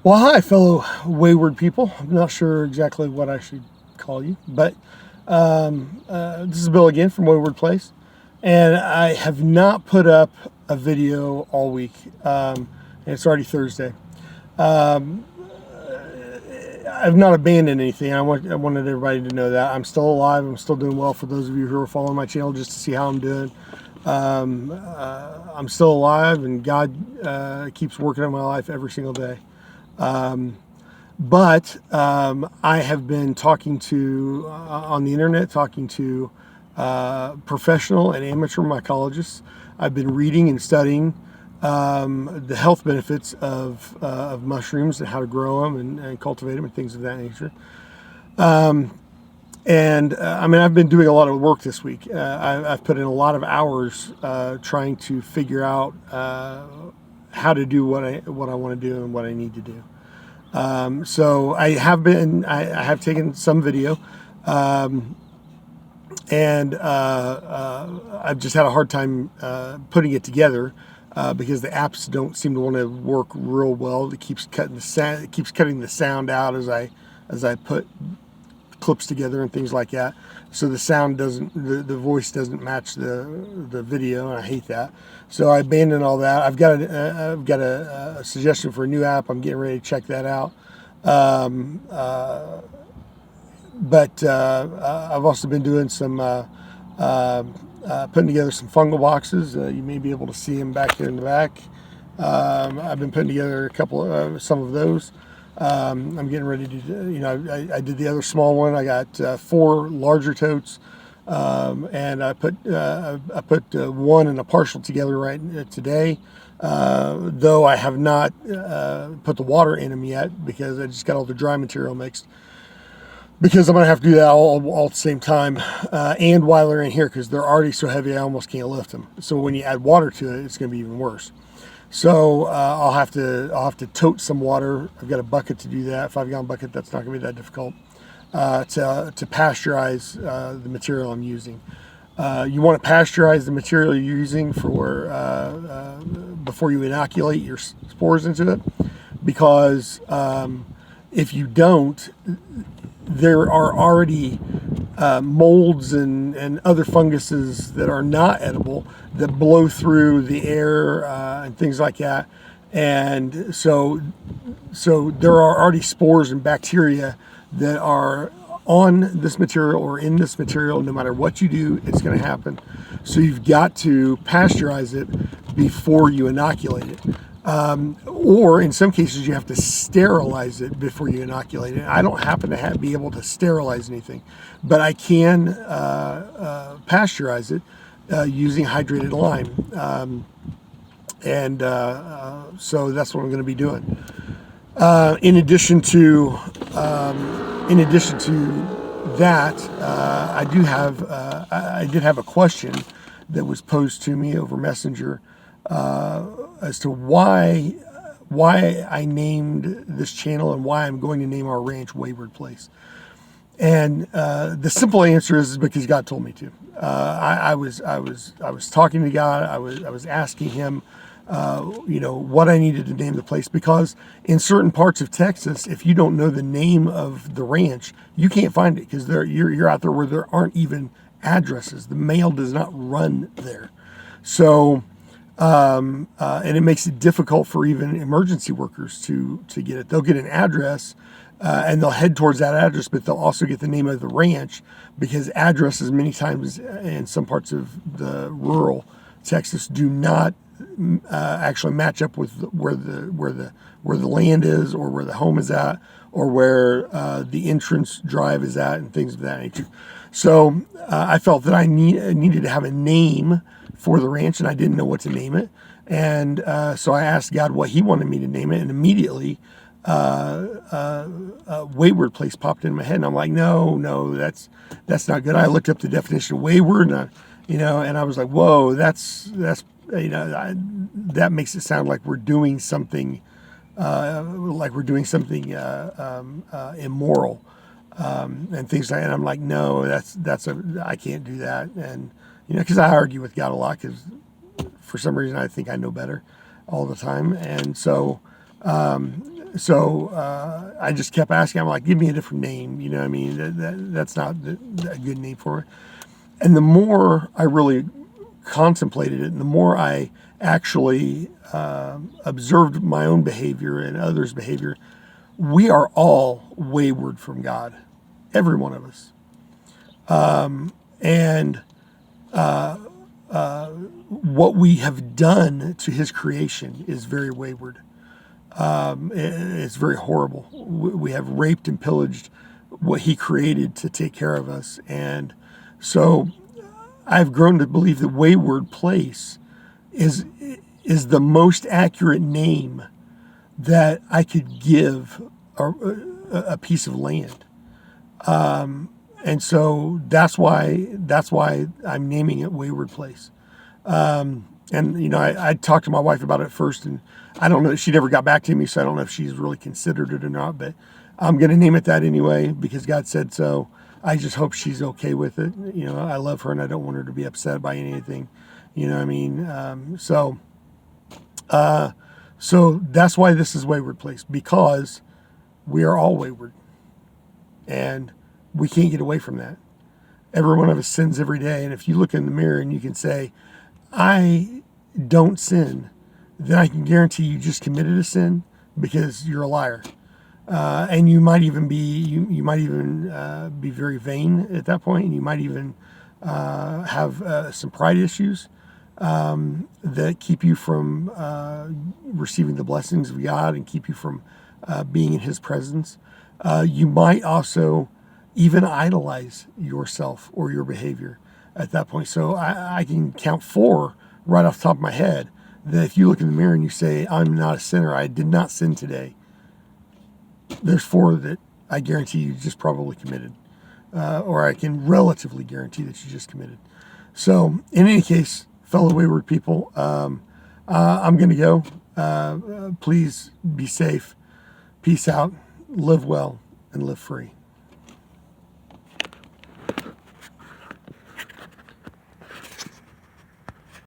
Well, hi, fellow wayward people. I'm not sure exactly what I should call you, but this is Bill again from Wayward Place, and I have not put up a video all week, and it's already Thursday. I've not abandoned anything. I wanted everybody to know that I'm still alive. I'm still doing well. For those of you who are following my channel, just to see how I'm doing, I'm still alive, and God keeps working in my life every single day. But I have been talking to, on the internet, talking to professional and amateur mycologists. I've been reading and studying the health benefits of mushrooms and how to grow them and cultivate them and things of that nature. I mean, I've been doing a lot of work this week. I've put in a lot of hours trying to figure out how to do what I want to do and what I need to do. So I have taken some video, and I've just had a hard time putting it together because the apps don't seem to want to work real well. It keeps cutting the sound out as I put clips together and things like that. So the sound doesn't, the voice doesn't match the video, and I hate that. So I abandoned all that. I've got a suggestion for a new app. I'm getting ready to check that out. But I've also been doing some putting together some fungal boxes. You may be able to see them back there in the back. I've been putting together some of those. I'm getting ready to, I did the other small one. I got 4 larger totes, and I put one and a partial together right today. Though I have not put the water in them yet because I just got all the dry material mixed. Because I'm going to have to do that all at the same time, and while they're in here, because they're already so heavy I almost can't lift them. So when you add water to it, it's going to be even worse. So I'll have to tote some water. I've got a bucket to do that, 5-gallon bucket. That's not going to be that difficult to pasteurize the material I'm using. You want to pasteurize the material you're using for before you inoculate your spores into it, because if you don't, there are already molds and other funguses that are not edible that blow through the air and things like that. And so there are already spores and bacteria that are on this material or in this material. No matter what you do, it's going to happen. So you've got to pasteurize it before you inoculate it. Or in some cases you have to sterilize it before you inoculate it. I don't happen to be able to sterilize anything, but I can pasteurize it using hydrated lime, so that's what I'm going to be doing. In addition to that, I did have a question that was posed to me over Messenger as to why I named this channel and why I'm going to name our ranch Wayward Place. And the simple answer is because God told me to. I was talking to God. I was asking Him, what I needed to name the place, because in certain parts of Texas, if you don't know the name of the ranch, you can't find it, because you're out there where there aren't even addresses. The mail does not run there. So. And it makes it difficult for even emergency workers to get it. They'll get an address, and they'll head towards that address, but they'll also get the name of the ranch, because addresses many times in some parts of the rural Texas do not actually match up with where the land is, or where the home is at, or where the entrance drive is at, and things of that nature. So I felt that I needed to have a name for the ranch, and I didn't know what to name it. And so I asked God what He wanted me to name it, and immediately Wayward Place popped in my head, and I'm like, no, that's not good. I looked up the definition of wayward, and I was like, whoa, that makes it sound like we're doing something immoral, and things like that. And I'm like, no, I can't do that. And because I argue with God a lot, because for some reason I think I know better all the time. And so I just kept asking. I'm like, give me a different name. You know what I mean? That's not a good name for it. And the more I really contemplated it, and the more I actually observed my own behavior and others' behavior, we are all wayward from God, every one of us. And what we have done to His creation is very wayward. It's very horrible. We have raped and pillaged what He created to take care of us. And so I've grown to believe that wayward place is the most accurate name that I could give a piece of land. And so that's why I'm naming it Wayward Place. And you know, I talked to my wife about it first, and I don't know, she never got back to me, so I don't know if she's really considered it or not, but I'm going to name it that anyway because God said so. I just hope she's okay with it. You know, I love her and I don't want her to be upset by anything. You know what I mean? So that's why this is Wayward Place, because we are all wayward and we can't get away from that. Every one of us sins every day. And if you look in the mirror and you can say, I don't sin, then I can guarantee you just committed a sin because you're a liar. And you might even be be very vain at that point, and you might even have some pride issues that keep you from receiving the blessings of God and keep you from being in His presence. You might also even idolize yourself or your behavior at that point. So I can count 4 right off the top of my head that if you look in the mirror and you say, I'm not a sinner, I did not sin today, there's 4 that I guarantee you just probably committed. Or I can relatively guarantee that you just committed. So in any case, fellow wayward people, I'm going to go. Please be safe. Peace out. Live well and live free.